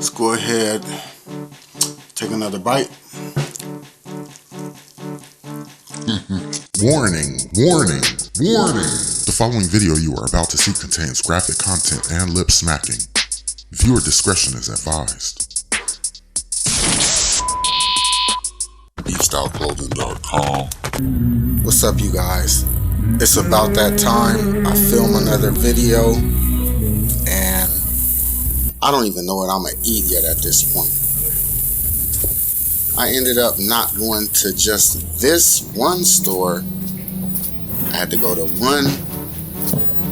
Let's go ahead, take another bite. Warning, warning, warning. The following video you are about to see contains graphic content and lip smacking. Viewer discretion is advised. BeefStyleClothing.com. What's up, you guys? It's about that time. I film another video, and I don't even know what I'm gonna eat yet at this point. I ended up not going to just this one store. I had to go to 1,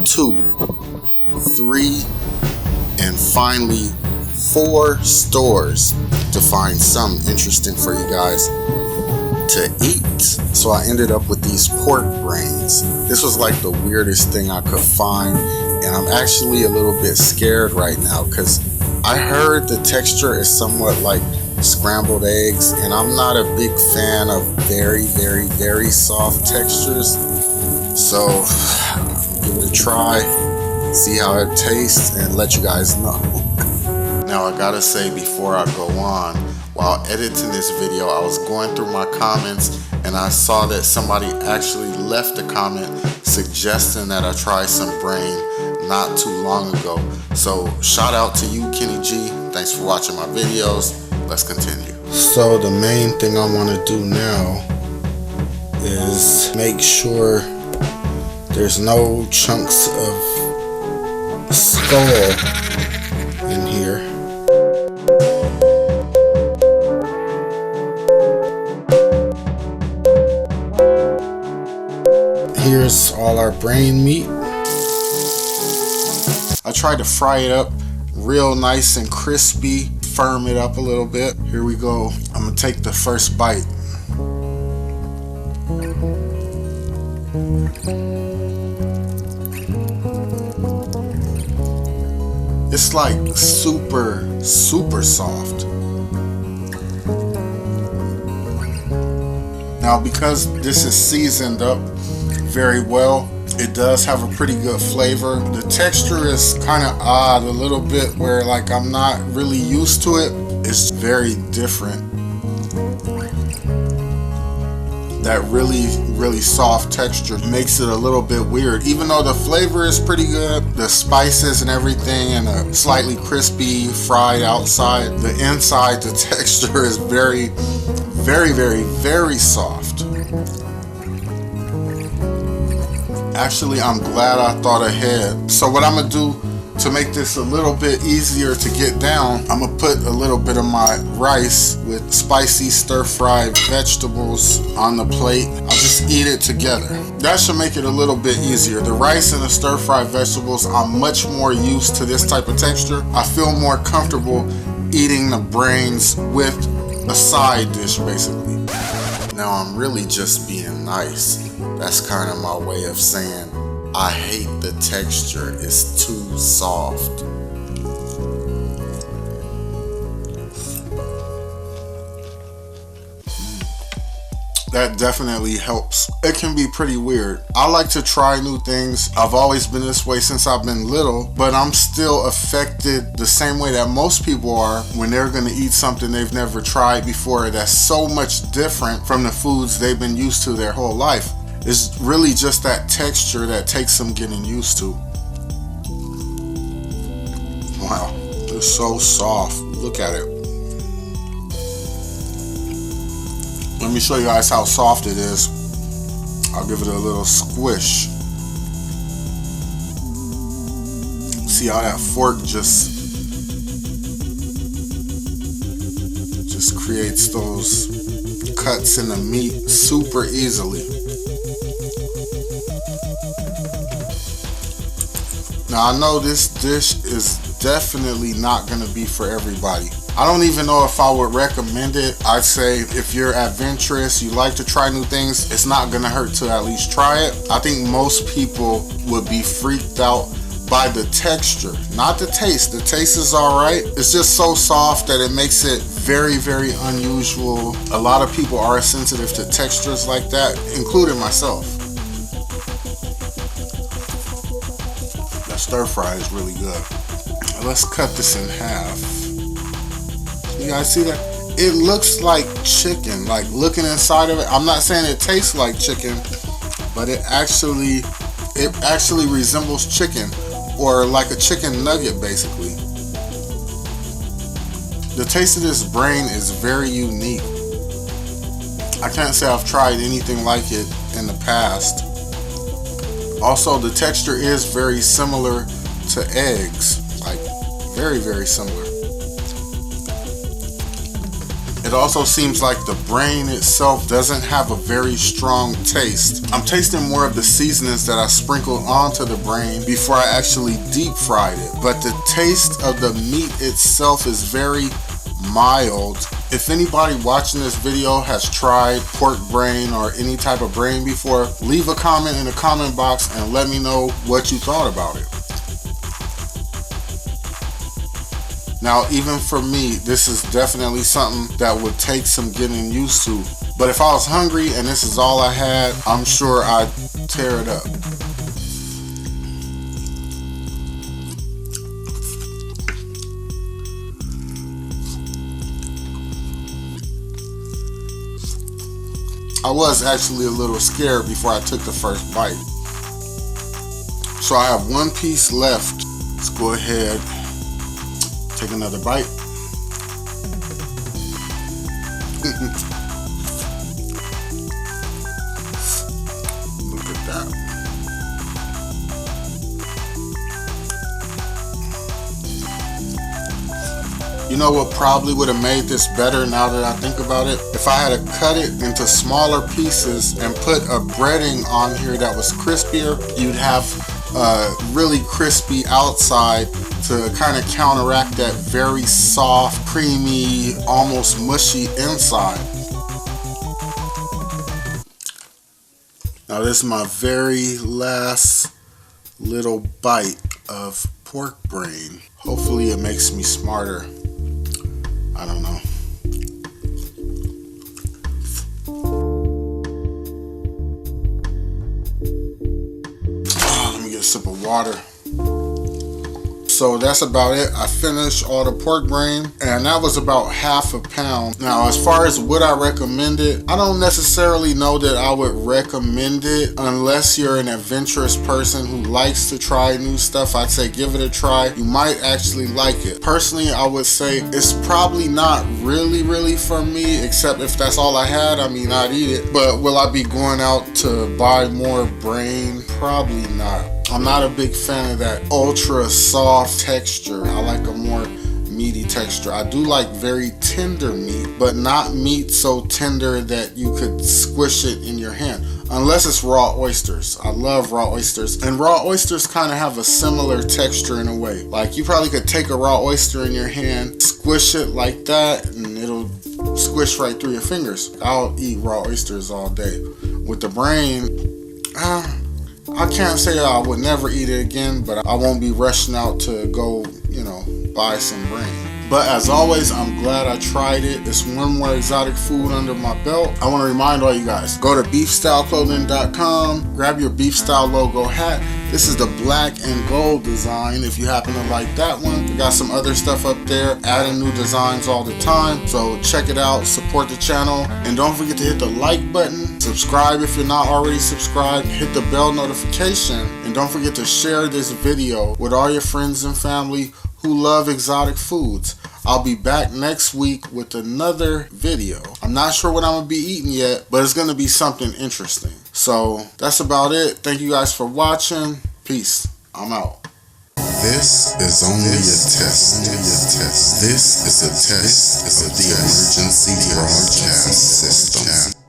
2, 3, and finally 4 stores to find something interesting for you guys to eat. So I ended up with these pork brains. This was like the weirdest thing I could find, and I'm actually a little bit scared right now because I heard the texture is somewhat like scrambled eggs, and I'm not a big fan of very, very, very soft textures. So I'll give it a try, see how it tastes, and let you guys know. Now I gotta say before I go on, while editing this video, I was going through my comments and I saw that somebody actually left a comment suggesting that I try some brain not too long ago. So shout out to you, Kenny G. Thanks for watching my videos. Let's continue. So the main thing I want to do now is make sure there's no chunks of skull in here. Here's all our brain meat. I tried to fry it up real nice and crispy, firm it up a little bit. Here we go. I'm gonna take the first bite. It's like super, super soft. Now, because this is seasoned up very well, it does have a pretty good flavor. The texture is kind of odd a little bit, where like I'm not really used to it. It's very different. That really, really soft texture makes it a little bit weird. Even though the flavor is pretty good, the spices and everything, and a slightly crispy fried outside, the inside, the texture is very, very, very, very soft. Actually, I'm glad I thought ahead. So what I'm gonna do to make this a little bit easier to get down, I'm gonna put a little bit of my rice with spicy stir-fried vegetables on the plate. I'll just eat it together. That should make it a little bit easier. The rice and the stir-fried vegetables, I'm much more used to this type of texture. I feel more comfortable eating the brains with a side dish, basically. Now I'm really just being nice. That's kind of my way of saying I hate the texture. It's too soft. That definitely helps. It can be pretty weird. I like to try new things. I've always been this way since I've been little, but I'm still affected the same way that most people are when they're gonna eat something they've never tried before that's so much different from the foods they've been used to their whole life. It's really just that texture that takes some getting used to. Wow, it's so soft. Look at it. Let me show you guys how soft it is. I'll give it a little squish. See how that fork just creates those cuts in the meat super easily. Now I know this dish is definitely not gonna be for everybody. I don't even know if I would recommend it. I'd say if you're adventurous, you like to try new things, it's not gonna hurt to at least try it. I think most people would be freaked out by the texture, not the taste. The taste is all right. It's just so soft that it makes it very, very unusual. A lot of people are sensitive to textures like that, including myself. That stir fry is really good. Let's cut this in half. guys see that? It looks like chicken. Like looking inside of it, I'm not saying it tastes like chicken, but it actually resembles chicken, or like a chicken nugget basically. The taste of this brain is very unique. I can't say I've tried anything like it in the past. Also, the texture is very similar to eggs, like very, very similar. It also seems like the brain itself doesn't have a very strong taste. I'm tasting more of the seasonings that I sprinkled onto the brain before I actually deep fried it. But the taste of the meat itself is very mild. If anybody watching this video has tried pork brain or any type of brain before, leave a comment in the comment box and let me know what you thought about it. Now, even for me, this is definitely something that would take some getting used to. But if I was hungry and this is all I had, I'm sure I'd tear it up. I was actually a little scared before I took the first bite. So I have one piece left. Let's go ahead, take another bite. Look at that. You know what probably would have made this better now that I think about it? If I had cut it into smaller pieces and put a breading on here that was crispier, you'd have a really crispy outside to kind of counteract that very soft, creamy, almost mushy inside. Now this is my very last little bite of pork brain. Hopefully it makes me smarter. I don't know. Let me get a sip of water. So that's about it. I finished all the pork brain, and that was about half a pound. Now, as far as would I recommend it, I don't necessarily know that I would recommend it unless you're an adventurous person who likes to try new stuff. I'd say give it a try. You might actually like it. Personally, I would say it's probably not really for me, except if that's all I had. I mean, I'd eat it. But will I be going out to buy more brain? Probably not. I'm not a big fan of that ultra soft texture. I like a more meaty texture. I do like very tender meat, but not meat so tender that you could squish it in your hand. Unless it's raw oysters. I love raw oysters. And raw oysters kind of have a similar texture in a way. Like you probably could take a raw oyster in your hand, squish it like that, and it'll squish right through your fingers. I'll eat raw oysters all day. With the brain, I can't say I would never eat it again, but I won't be rushing out to go, buy some brain. But as always, I'm glad I tried it. It's one more exotic food under my belt. I want to remind all you guys, go to beefstyleclothing.com, grab your Beef Style logo hat. This is the black and gold design if you happen to like that one. We got some other stuff up there, adding new designs all the time. So check it out, support the channel, and don't forget to hit the like button, subscribe if you're not already subscribed, hit the bell notification, and don't forget to share this video with all your friends and family who love exotic foods. I'll be back next week with another video. I'm not sure what I'm gonna be eating yet, but it's gonna be something interesting. So that's about it. Thank you guys for watching. Peace. I'm out. This is only a test. This is a test of the emergency broadcast system.